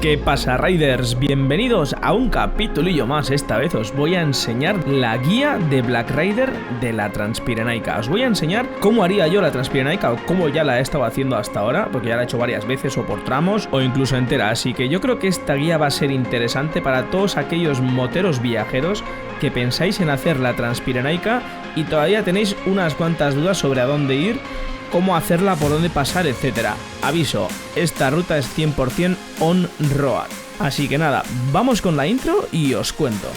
¿Qué pasa, Riders? Bienvenidos a un capitulillo más. Esta vez os voy a enseñar la guía de Black Rider de la Transpirenaica. Os voy a enseñar cómo haría yo la Transpirenaica o cómo ya la he estado haciendo hasta ahora, porque ya la he hecho varias veces o por tramos o incluso entera. Así que yo creo que esta guía va a ser interesante para todos aquellos moteros viajeros que pensáis en hacer la Transpirenaica y todavía tenéis unas cuantas dudas sobre a dónde ir, cómo hacerla, por dónde pasar, etcétera. Aviso, esta ruta es 100% on-road. Así que nada, vamos con la intro y os cuento.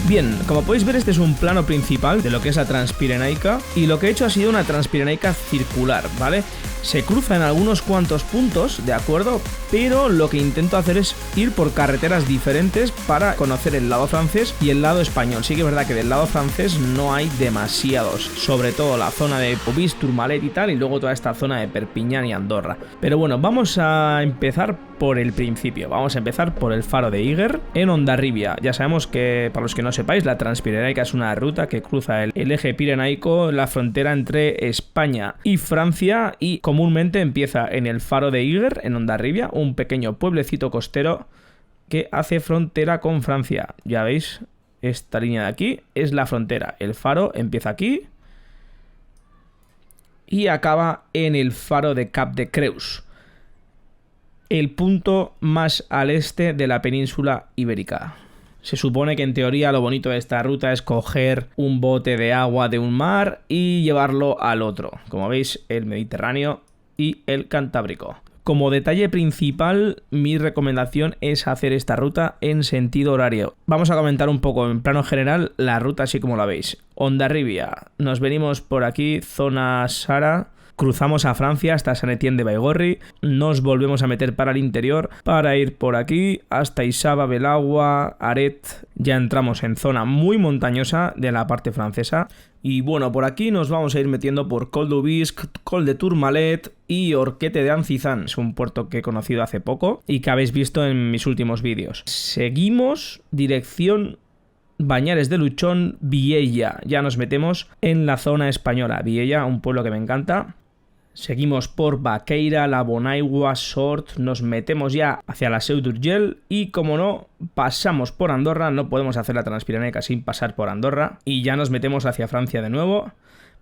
Bien, como podéis ver, este es un plano principal de lo que es la Transpirenaica y lo que he hecho ha sido una Transpirenaica circular, ¿vale? Se cruza en algunos cuantos puntos, ¿de acuerdo? Pero lo que intento hacer es ir por carreteras diferentes para conocer el lado francés y el lado español. Sí que es verdad que del lado francés no hay demasiados, sobre todo la zona de Pobis, Tourmalet y tal, y luego toda esta zona de Perpiñán y Andorra. Pero bueno, vamos a empezar por el principio. Vamos a empezar por el faro de Iguer en Hondarribia. Ya sabemos que, para los que no sepáis, la Transpirenaica es una ruta que cruza el eje pirenaico, la frontera entre España y Francia, y comúnmente empieza en el faro de Iguer en Hondarribia, un pequeño pueblecito costero que hace frontera con Francia. Ya veis, esta línea de aquí es la frontera. El faro empieza aquí y acaba en el faro de Cap de Creus, el punto más al este de la península ibérica. Se supone que en teoría lo bonito de esta ruta es coger un bote de agua de un mar y llevarlo al otro. Como veis, el Mediterráneo y el Cantábrico. Como detalle principal, mi recomendación es hacer esta ruta en sentido horario. Vamos a comentar un poco en plano general la ruta así como la veis. Hondarribia, nos venimos por aquí, zona Sara. Cruzamos a Francia hasta Saint-Étienne de Baigorri, nos volvemos a meter para el interior para ir por aquí hasta Isaba, Belagua, Aret. Ya entramos en zona muy montañosa de la parte francesa. Y bueno, por aquí nos vamos a ir metiendo por Col d'Aubisque, Col de Tourmalet y Orquete de Ancizán. Es un puerto que he conocido hace poco y que habéis visto en mis últimos vídeos. Seguimos dirección Bañares de Luchón, Viella. Ya nos metemos en la zona española. Viella, un pueblo que me encanta. Seguimos por Baqueira, La Bonaigua, Sort, nos metemos ya hacia la Seu d'Urgell y, como no, pasamos por Andorra. No podemos hacer la Transpirenaica sin pasar por Andorra y ya nos metemos hacia Francia de nuevo.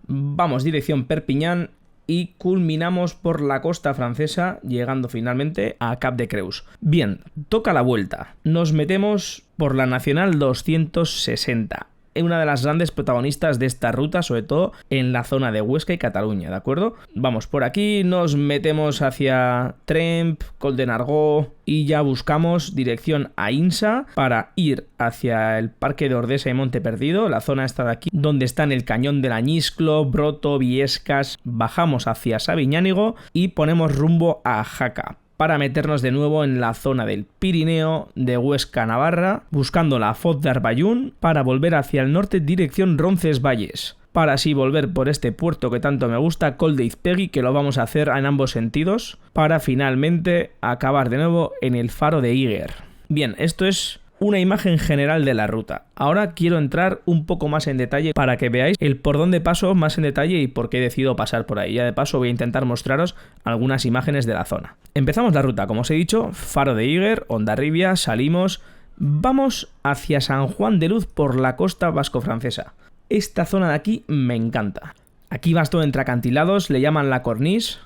Vamos dirección Perpiñán y culminamos por la costa francesa, llegando finalmente a Cap de Creus. Bien, toca la vuelta. Nos metemos por la Nacional 260. Una de las grandes protagonistas de esta ruta, sobre todo en la zona de Huesca y Cataluña, ¿de acuerdo? Vamos por aquí, nos metemos hacia Tremp, Col de Nargó y ya buscamos dirección a Insa para ir hacia el Parque de Ordesa y Monte Perdido, la zona esta de aquí, donde están el Cañón del Añisclo, Broto, Viescas. Bajamos hacia Sabiñánigo y ponemos rumbo a Jaca, para meternos de nuevo en la zona del Pirineo de Huesca-Navarra, buscando la Foz de Arbayún, para volver hacia el norte dirección Roncesvalles, para así volver por este puerto que tanto me gusta, Col de Izpegui, que lo vamos a hacer en ambos sentidos, para finalmente acabar de nuevo en el faro de Iguer. Bien, esto es una imagen general de la ruta. Ahora quiero entrar un poco más en detalle para que veáis el por dónde paso más en detalle y por qué decido pasar por ahí. Ya de paso voy a intentar mostraros algunas imágenes de la zona. Empezamos la ruta, como os he dicho, faro de Iguer, Hondarribia, salimos, vamos hacia San Juan de Luz por la costa vasco-francesa. Esta zona de aquí me encanta. Aquí vas todo entre acantilados, le llaman la corniche.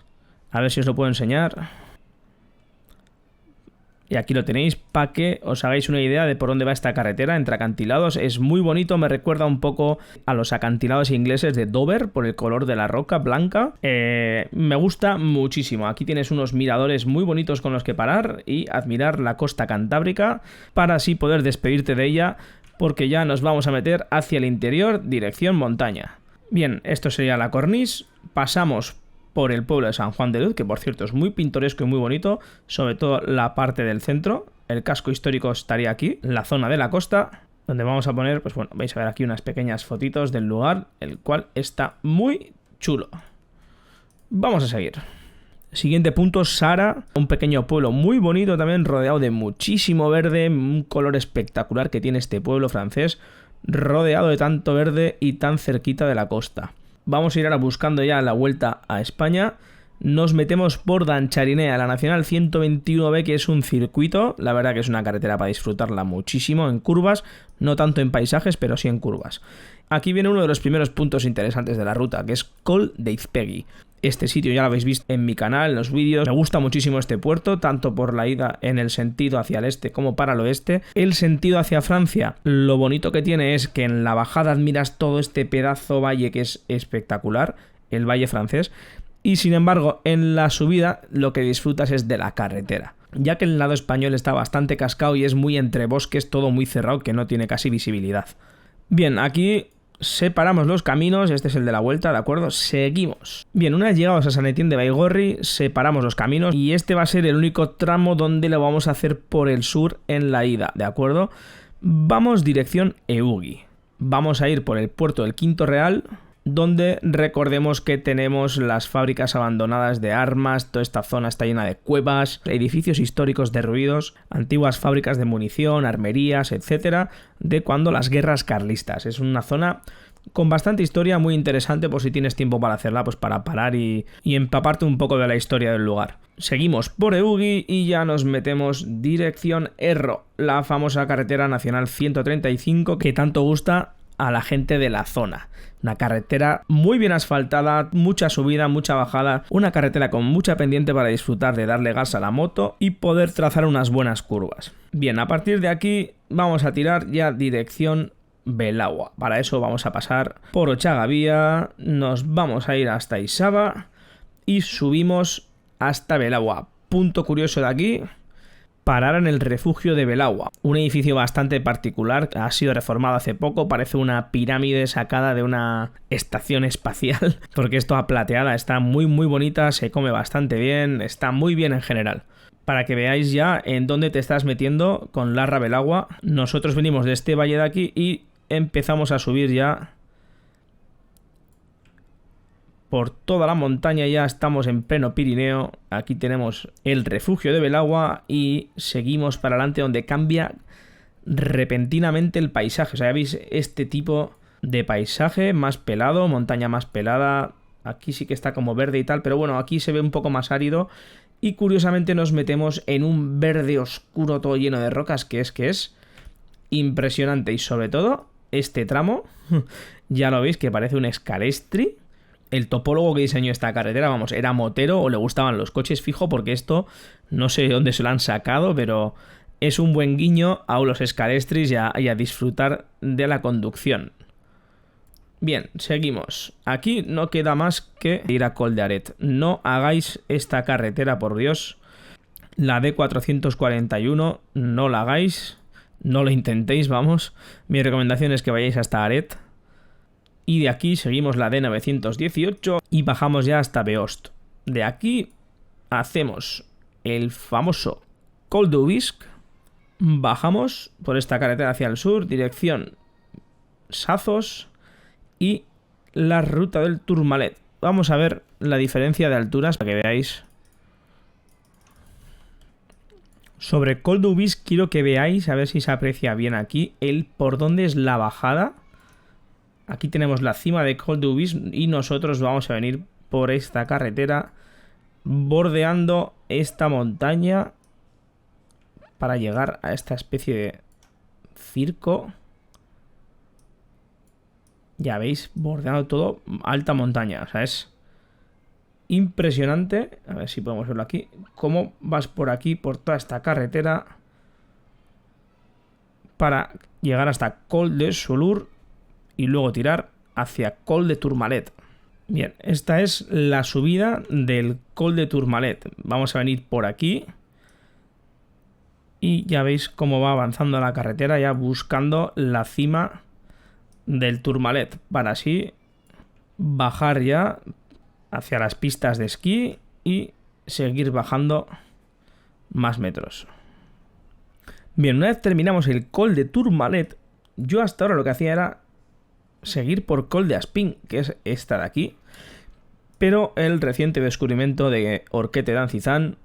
A ver si os lo puedo enseñar. Y aquí lo tenéis para que os hagáis una idea de por dónde va esta carretera entre acantilados. Es muy bonito, me recuerda un poco a los acantilados ingleses de Dover por el color de la roca blanca. Me gusta muchísimo. Aquí tienes unos miradores muy bonitos con los que parar y admirar la costa cantábrica para así poder despedirte de ella, porque ya nos vamos a meter hacia el interior, dirección montaña. Bien, esto sería la corniche. Pasamos por el pueblo de San Juan de Luz, que por cierto es muy pintoresco y muy bonito, sobre todo la parte del centro. El casco histórico estaría aquí, la zona de la costa, donde vamos a poner, pues bueno, vais a ver aquí unas pequeñas fotitos del lugar, el cual está muy chulo. Vamos a seguir. Siguiente punto, Sara, un pequeño pueblo muy bonito también, rodeado de muchísimo verde, un color espectacular que tiene este pueblo francés, rodeado de tanto verde y tan cerquita de la costa. Vamos a ir ahora buscando ya la vuelta a España. Nos metemos por Dancharinea, la Nacional 121B, que es un circuito. La verdad que es una carretera para disfrutarla muchísimo en curvas, no tanto en paisajes, pero sí en curvas. Aquí viene uno de los primeros puntos interesantes de la ruta, que es Col d'Izpegui. Este sitio ya lo habéis visto en mi canal, en los vídeos. Me gusta muchísimo este puerto, tanto por la ida en el sentido hacia el este como para el oeste. El sentido hacia Francia, lo bonito que tiene es que en la bajada admiras todo este pedazo valle que es espectacular, el valle francés. Y sin embargo, en la subida lo que disfrutas es de la carretera, ya que el lado español está bastante cascado y es muy entre bosques, todo muy cerrado, que no tiene casi visibilidad. Bien, aquí separamos los caminos, este es el de la vuelta, ¿de acuerdo? Seguimos. Bien, una vez llegados a San Etienne de Baigorri, separamos los caminos y este va a ser el único tramo donde lo vamos a hacer por el sur en la ida, ¿de acuerdo? Vamos dirección Eugui. Vamos a ir por el puerto del Quinto Real, donde recordemos que tenemos las fábricas abandonadas de armas, toda esta zona está llena de cuevas, edificios históricos derruidos, antiguas fábricas de munición, armerías, etcétera, de cuando las guerras carlistas. Es una zona con bastante historia, muy interesante por si tienes tiempo para hacerla, pues para parar y empaparte un poco de la historia del lugar. Seguimos por Eugui y ya nos metemos dirección Erro, la famosa carretera nacional 135 que tanto gusta a la gente de la zona. Una carretera muy bien asfaltada, mucha subida, mucha bajada, una carretera con mucha pendiente para disfrutar de darle gas a la moto y poder trazar unas buenas curvas. Bien, a partir de aquí vamos a tirar ya dirección Belagua. Para eso vamos a pasar por Ochagavía, nos vamos a ir hasta Isaba y subimos hasta Belagua. Punto curioso de aquí: parar en el refugio de Belagua, un edificio bastante particular, ha sido reformado hace poco, parece una pirámide sacada de una estación espacial, porque es toda plateada, está muy bonita, se come bastante bien, está muy bien en general. Para que veáis ya en dónde te estás metiendo con Larra Belagua, nosotros venimos de este valle de aquí y empezamos a subir ya por toda la montaña, ya estamos en pleno Pirineo. Aquí tenemos el refugio de Belagua y seguimos para adelante, donde cambia repentinamente el paisaje. O sea, ya veis este tipo de paisaje más pelado, montaña más pelada. Aquí sí que está como verde y tal, pero bueno, aquí se ve un poco más árido. Y curiosamente nos metemos en un verde oscuro todo lleno de rocas, que es impresionante. Y sobre todo, este tramo, ya lo veis que parece un escalestri. El topólogo que diseñó esta carretera, vamos, era motero o le gustaban los coches fijo, porque esto no sé de dónde se lo han sacado, pero es un buen guiño a los escalestris y a disfrutar de la conducción. Bien, seguimos. Aquí no queda más que ir a Col d'Aret. No hagáis esta carretera, por Dios. La D441, no la hagáis. No lo intentéis, vamos. Mi recomendación es que vayáis hasta Aret. Y de aquí seguimos la D918 y bajamos ya hasta Beost. De aquí hacemos el famoso Col d'Aubisque. Bajamos por esta carretera hacia el sur, dirección Sazos y la ruta del Tourmalet. Vamos a ver la diferencia de alturas para que veáis. Sobre Col d'Aubisque quiero que veáis, a ver si se aprecia bien aquí, el por dónde es la bajada. Aquí tenemos la cima de Col d'Aubisque y nosotros vamos a venir por esta carretera bordeando esta montaña para llegar a esta especie de circo. Ya veis, bordeando todo, alta montaña. O sea, es impresionante. A ver si podemos verlo aquí. Cómo vas por aquí, por toda esta carretera, para llegar hasta Col de Solur y luego tirar hacia Col de Tourmalet. Bien, esta es la subida del Col de Tourmalet. Vamos a venir por aquí. Y ya veis cómo va avanzando la carretera, ya buscando la cima del Tourmalet, para así bajar ya hacia las pistas de esquí y seguir bajando más metros. Bien, una vez terminamos el Col de Tourmalet, yo hasta ahora lo que hacía era seguir por Col d'Aspin, que es esta de aquí, Pero el reciente descubrimiento de Horquete d'Ancizán,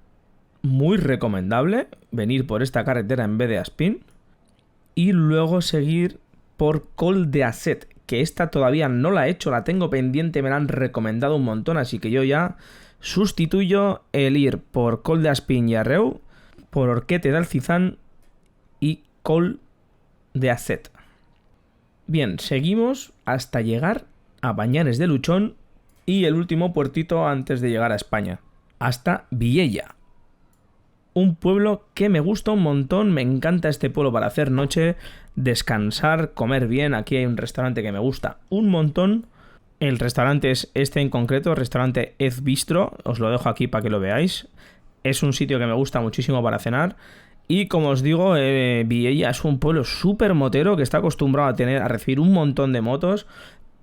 muy recomendable venir por esta carretera en vez de Aspin. Y luego seguir por Col de Asset, que esta todavía no la he hecho, la tengo pendiente, me la han recomendado un montón, así que yo ya sustituyo el ir por Col de Aspin y Arreu por Horquete d'Ancizán y Col de Asset. Bien, seguimos hasta llegar a Bañares de Luchón y el último puertito antes de llegar a España, hasta Viella. Un pueblo que me gusta un montón, me encanta este pueblo para hacer noche, descansar, comer bien. Aquí hay un restaurante que me gusta un montón. El restaurante es este en concreto, restaurante Ez Bistro, os lo dejo aquí para que lo veáis. Es un sitio que me gusta muchísimo para cenar. Y como os digo, Viella es un pueblo súper motero que está acostumbrado a recibir un montón de motos.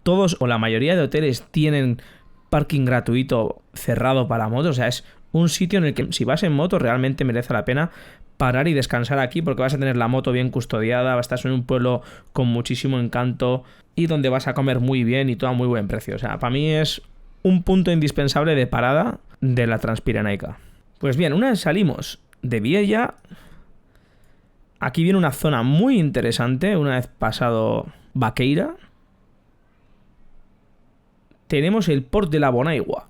Todos o la mayoría de hoteles tienen parking gratuito cerrado para motos, o sea, es un sitio en el que si vas en moto realmente merece la pena parar y descansar aquí porque vas a tener la moto bien custodiada, vas a estar en un pueblo con muchísimo encanto y donde vas a comer muy bien y todo a muy buen precio. O sea, para mí es un punto indispensable de parada de la Transpirenaica. Pues bien, una vez salimos de Viella, aquí viene una zona muy interesante, una vez pasado Baqueira, tenemos el Port de la Bonaigua.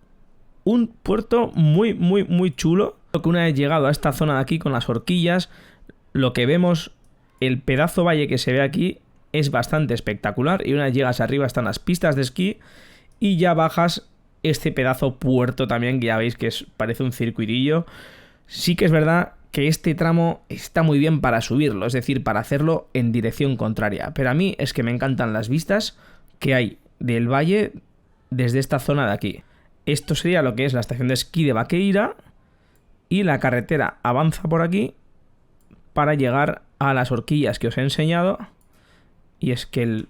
Un puerto muy, muy, muy chulo. Que una vez llegado a esta zona de aquí con las horquillas, lo que vemos, el pedazo valle que se ve aquí es bastante espectacular. Y una vez llegas arriba están las pistas de esquí y ya bajas este pedazo puerto también, que ya veis que parece un circuitillo. Sí que es verdad que este tramo está muy bien para subirlo, es decir, para hacerlo en dirección contraria. Pero a mí es que me encantan las vistas que hay del valle desde esta zona de aquí. Esto sería lo que es la estación de esquí de Baqueira y la carretera avanza por aquí para llegar a las horquillas que os he enseñado. Y es que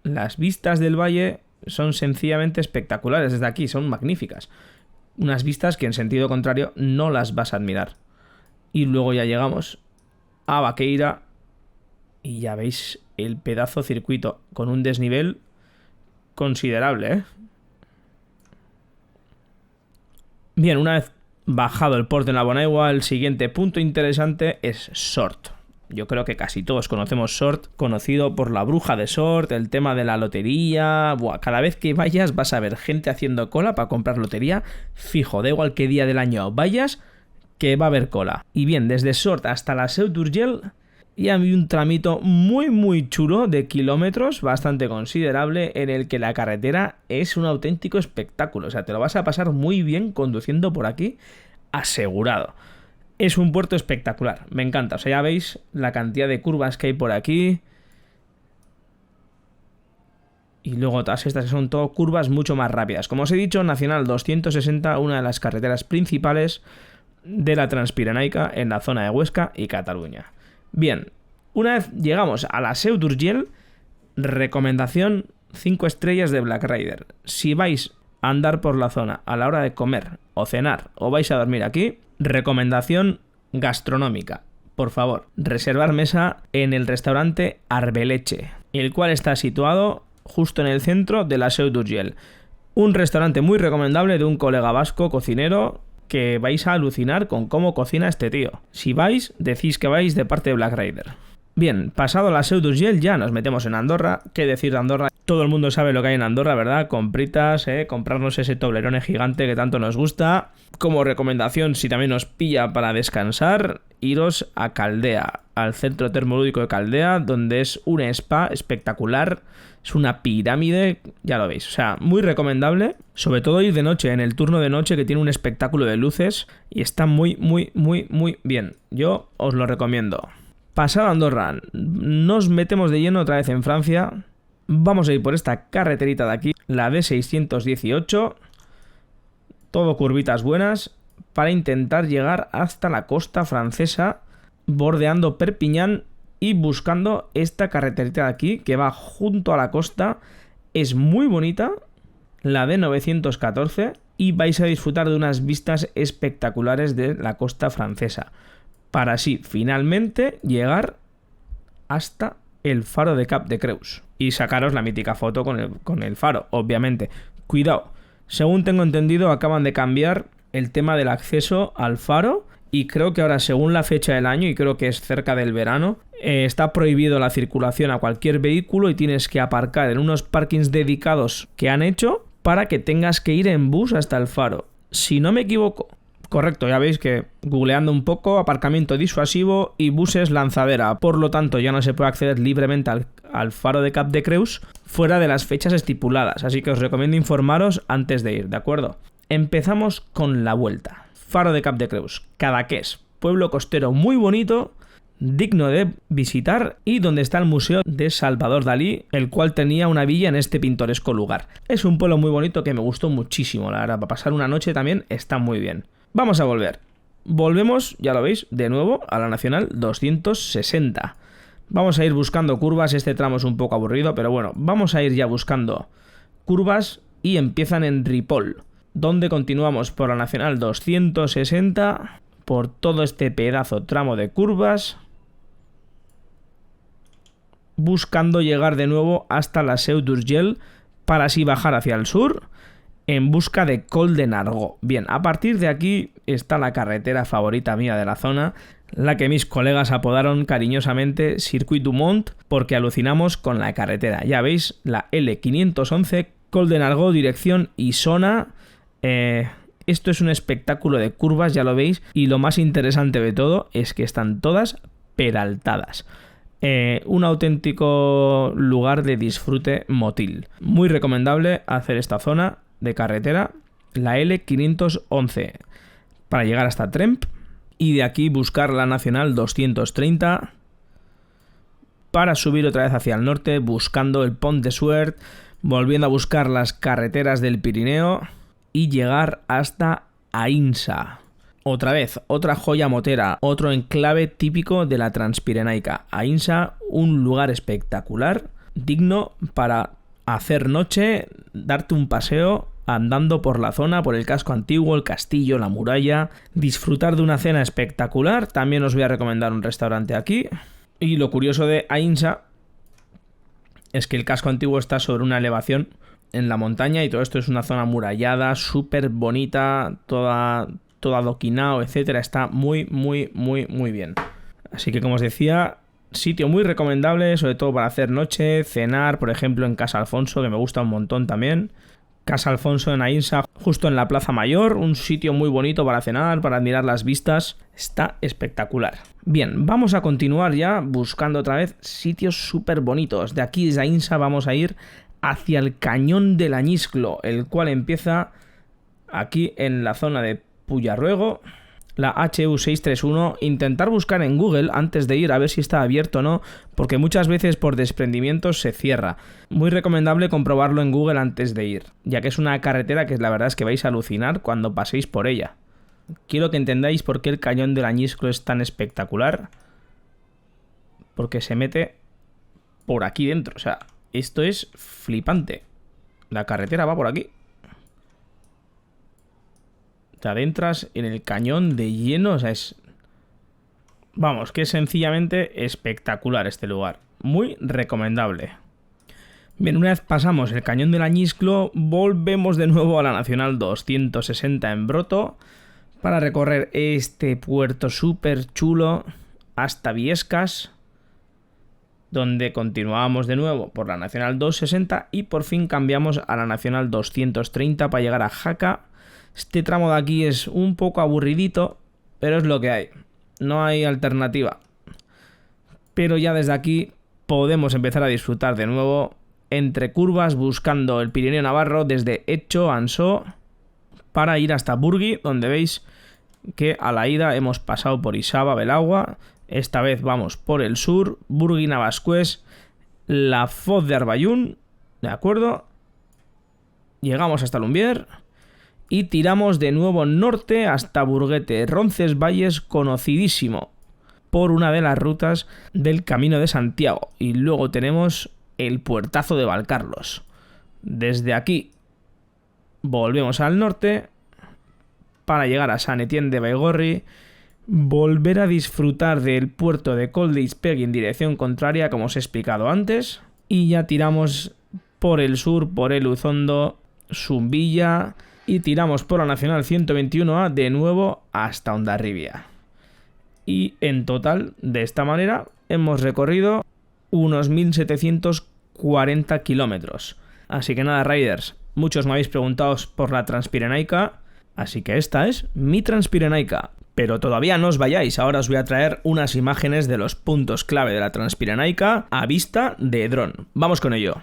las vistas del valle son sencillamente espectaculares desde aquí, son magníficas. Unas vistas que en sentido contrario no las vas a admirar. Y luego ya llegamos a Baqueira y ya veis el pedazo circuito con un desnivel considerable, ¿eh? Bien, una vez bajado el Port de la Bonaigua, el siguiente punto interesante es Sort. Yo creo que casi todos conocemos Sort, conocido por la bruja de Sort, el tema de la lotería. Buah, cada vez que vayas vas a ver gente haciendo cola para comprar lotería. Fijo, da igual qué día del año vayas, que va a haber cola. Y bien, desde Sort hasta la Seu d'Urgell y hay un tramito muy muy chulo de kilómetros, bastante considerable, en el que la carretera es un auténtico espectáculo. O sea, te lo vas a pasar muy bien conduciendo por aquí, asegurado. Es un puerto espectacular, me encanta. O sea, ya veis la cantidad de curvas que hay por aquí. Y luego todas estas son todo curvas mucho más rápidas. Como os he dicho, Nacional 260, una de las carreteras principales de la Transpirenaica en la zona de Huesca y Cataluña. Bien, una vez llegamos a la Seu d'Urgell, recomendación 5 estrellas de Black Rider. Si vais a andar por la zona a la hora de comer o cenar o vais a dormir aquí, recomendación gastronómica. Por favor, reservar mesa en el restaurante Arbeleche, el cual está situado justo en el centro de la Seu d'Urgell. Un restaurante muy recomendable de un colega vasco cocinero que vais a alucinar con cómo cocina este tío. Si vais, decís que vais de parte de Black Rider. Bien, pasado la Seu d'Urgell ya nos metemos en Andorra. ¿Qué decir de Andorra? Todo el mundo sabe lo que hay en Andorra, ¿verdad? Compritas, comprarnos ese Toblerone gigante que tanto nos gusta. Como recomendación, si también os pilla para descansar, iros a Caldea, al centro termolúdico de Caldea, donde es un spa espectacular. Es una pirámide, ya lo veis. O sea, muy recomendable. Sobre todo ir de noche, en el turno de noche, que tiene un espectáculo de luces y está muy, muy, muy, muy bien. Yo os lo recomiendo. Pasado a Andorra, nos metemos de lleno otra vez en Francia. Vamos a ir por esta carreterita de aquí, la D618. Todo curvitas buenas para intentar llegar hasta la costa francesa, bordeando Perpiñán y buscando esta carreterita de aquí que va junto a la costa. Es muy bonita, la D914, y vais a disfrutar de unas vistas espectaculares de la costa francesa, para así finalmente llegar hasta el faro de Cap de Creus y sacaros la mítica foto con el faro, obviamente. Cuidado, Según tengo entendido, acaban de cambiar el tema del acceso al faro y creo que ahora, según la fecha del año, y creo que es cerca del verano, está prohibido la circulación a cualquier vehículo y tienes que aparcar en unos parkings dedicados que han hecho para que tengas que ir en bus hasta el faro. Si no me equivoco. Correcto, ya veis que googleando un poco, aparcamiento disuasivo y buses lanzadera. Por lo tanto, ya no se puede acceder libremente al faro de Cap de Creus fuera de las fechas estipuladas. Así que os recomiendo informaros antes de ir, ¿de acuerdo? Empezamos con la vuelta. Faro de Cap de Creus, Cadaqués, pueblo costero muy bonito, digno de visitar y donde está el museo de Salvador Dalí, el cual tenía una villa en este pintoresco lugar. Es un pueblo muy bonito que me gustó muchísimo, la verdad, para pasar una noche también está muy bien. Vamos a volver. Volvemos, ya lo veis, de nuevo a la Nacional 260. Vamos a ir buscando curvas, este tramo es un poco aburrido, pero bueno, vamos a ir ya buscando curvas y empiezan en Ripoll, donde continuamos por la Nacional 260, por todo este pedazo tramo de curvas, buscando llegar de nuevo hasta la Seu d'Urgell para así bajar hacia el sur en busca de Col de Nargó. Bien, a partir de aquí está la carretera favorita mía de la zona, la que mis colegas apodaron cariñosamente Circuit du Mont, porque alucinamos con la carretera. Ya veis, la L511, Col de Nargó, dirección Isona. Esto es un espectáculo de curvas, ya lo veis, y lo más interesante de todo es que están todas peraltadas. Un auténtico lugar de disfrute motil. Muy recomendable hacer esta zona de carretera, la L511, para llegar hasta Tremp y de aquí buscar la Nacional 230 para subir otra vez hacia el norte buscando el Pont de Suert, volviendo a buscar las carreteras del Pirineo y llegar hasta Aínsa. Otra vez, otra joya motera, otro enclave típico de la Transpirenaica. Aínsa, un lugar espectacular, digno para hacer noche, darte un paseo andando por la zona, por el casco antiguo, el castillo, la muralla, disfrutar de una cena espectacular. También os voy a recomendar un restaurante aquí. Y lo curioso de Aínsa es que el casco antiguo está sobre una elevación en la montaña y todo esto es una zona amurallada, súper bonita, toda adoquinado, etcétera. Está muy bien. Así que, como os decía, sitio muy recomendable, sobre todo para hacer noche, cenar, por ejemplo, en Casa Alfonso, que me gusta un montón también. Casa Alfonso en Aínsa, justo en la Plaza Mayor, un sitio muy bonito para cenar, para admirar las vistas, está espectacular. Bien, vamos a continuar ya buscando otra vez sitios súper bonitos. De aquí desde Aínsa vamos a ir hacia el Cañón del Añisclo, el cual empieza aquí en la zona de Puyarruego, la HU631, intentar buscar en Google antes de ir a ver si está abierto o no, porque muchas veces por desprendimientos se cierra. Muy recomendable comprobarlo en Google antes de ir, ya que es una carretera que la verdad es que vais a alucinar cuando paséis por ella. Quiero que entendáis por qué el Cañón del Añisclo es tan espectacular, porque se mete por aquí dentro, o sea, esto es flipante. La carretera va por aquí. Te adentras en el cañón de lleno, o sea, es... Vamos, que es sencillamente espectacular este lugar. Muy recomendable. Bien, una vez pasamos el Cañón del Añisclo, volvemos de nuevo a la Nacional 260 en Broto para recorrer este puerto súper chulo hasta Viescas, donde continuamos de nuevo por la Nacional 260 y por fin cambiamos a la Nacional 230 para llegar a Jaca. Este tramo de aquí es un poco aburridito, pero es lo que hay. No hay alternativa. Pero ya desde aquí podemos empezar a disfrutar de nuevo entre curvas buscando el Pirineo Navarro desde Etxo, Ansó, para ir hasta Burgui, donde veis que a la ida hemos pasado por Isaba, Belagua. Esta vez vamos por el sur, Burgui, Navascués, la Foz de Arbayún, ¿de acuerdo? Llegamos hasta Lumbier y tiramos de nuevo norte hasta Burguete, Roncesvalles, conocidísimo por una de las rutas del Camino de Santiago. Y luego tenemos el puertazo de Valcarlos. Desde aquí volvemos al norte para llegar a Sant Etienne de Baigorri, volver a disfrutar del puerto de Col d'Ispegui en dirección contraria, como os he explicado antes, y ya tiramos por el sur, por el Uzondo, Zumbilla y tiramos por la Nacional 121A de nuevo hasta Hondarribia. Y en total, de esta manera, hemos recorrido unos 1740 kilómetros. Así que nada, riders, muchos me habéis preguntado por la Transpirenaica, así que esta es mi Transpirenaica. Pero todavía no os vayáis, ahora os voy a traer unas imágenes de los puntos clave de la Transpirenaica a vista de dron. Vamos con ello.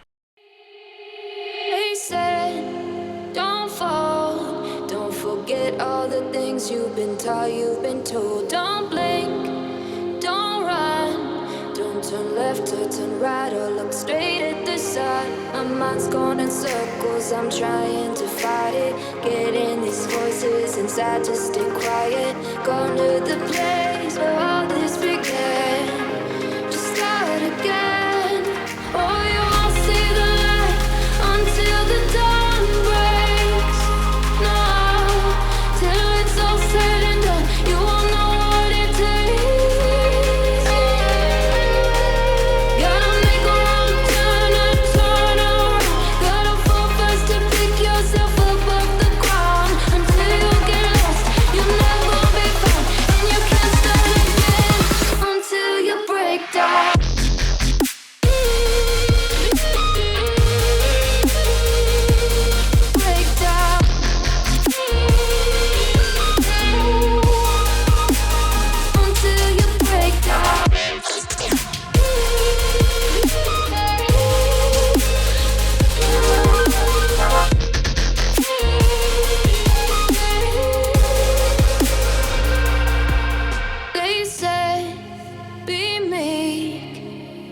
Turn left or turn right or look straight at the sun. My mind's going in circles, I'm trying to fight it. Getting these voices inside to stay quiet. Gone to the place where all this began. Just start again. Oh, you won't see the light until the dawn breaks. No, till it's all said and done, you won't know what it takes.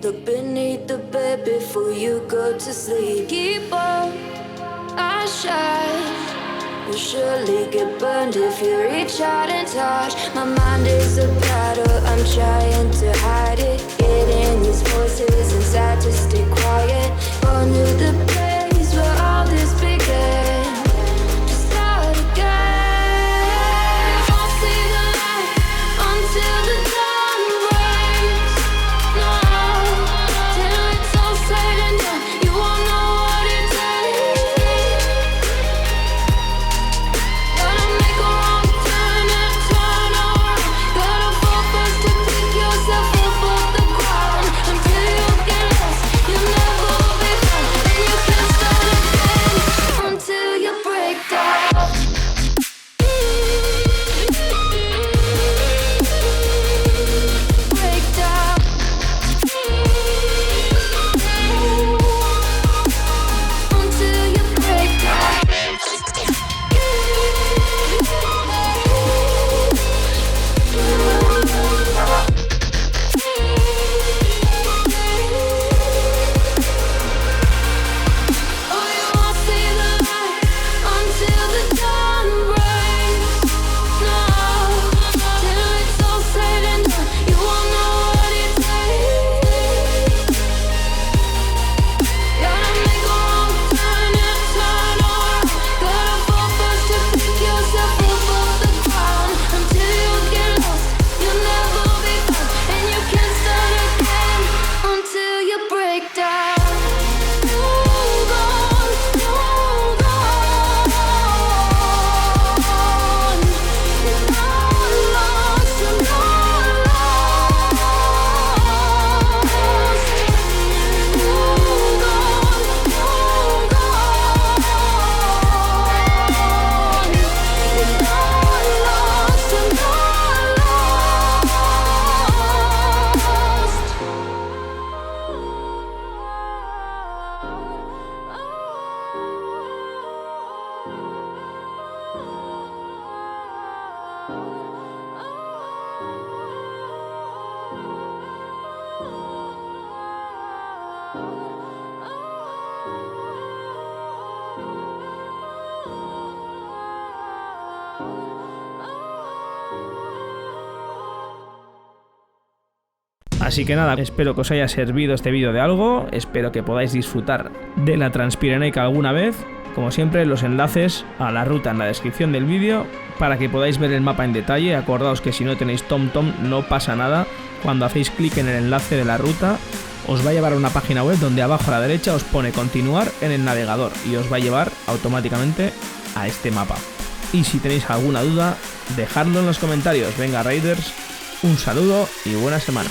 Look beneath the bed before you go to sleep. Keep on, I shine. You'll surely get burned if you reach out and touch. My mind is a battle, I'm trying to hide it. Getting these voices inside to stay quiet. On to the place where all this began. Just start again. You won't see the light until the dawn breaks. No, till it's all said and done, you won't know what it takes. Gotta make a wrong turn and turn around. Gotta fall first to pick yourself up off the ground. Until you get lost, you'll never be found. And you can't start again until you break down. Break down. Until you break down. Oh, you won't see the light until the dawn breaks. No, till it's all said and done, you won't know what it takes. Gotta make a wrong turn and turn around. Gotta fall first to pick yourself up off the ground. Until you get lost, you'll never be found. And you can't start again until you break down. Hold on, hold on. You're not lost, you're not lost. Hold on, hold on. You're not lost, you're not Así que nada, espero que os haya servido este vídeo de algo, espero que podáis disfrutar de la Transpirenaica alguna vez. Como siempre, los enlaces a la ruta en la descripción del vídeo para que podáis ver el mapa en detalle. Acordaos que si no tenéis TomTom no pasa nada, cuando hacéis clic en el enlace de la ruta os va a llevar a una página web donde abajo a la derecha os pone continuar en el navegador y os va a llevar automáticamente a este mapa. Y si tenéis alguna duda, dejadlo en los comentarios. Venga Raiders, un saludo y buena semana.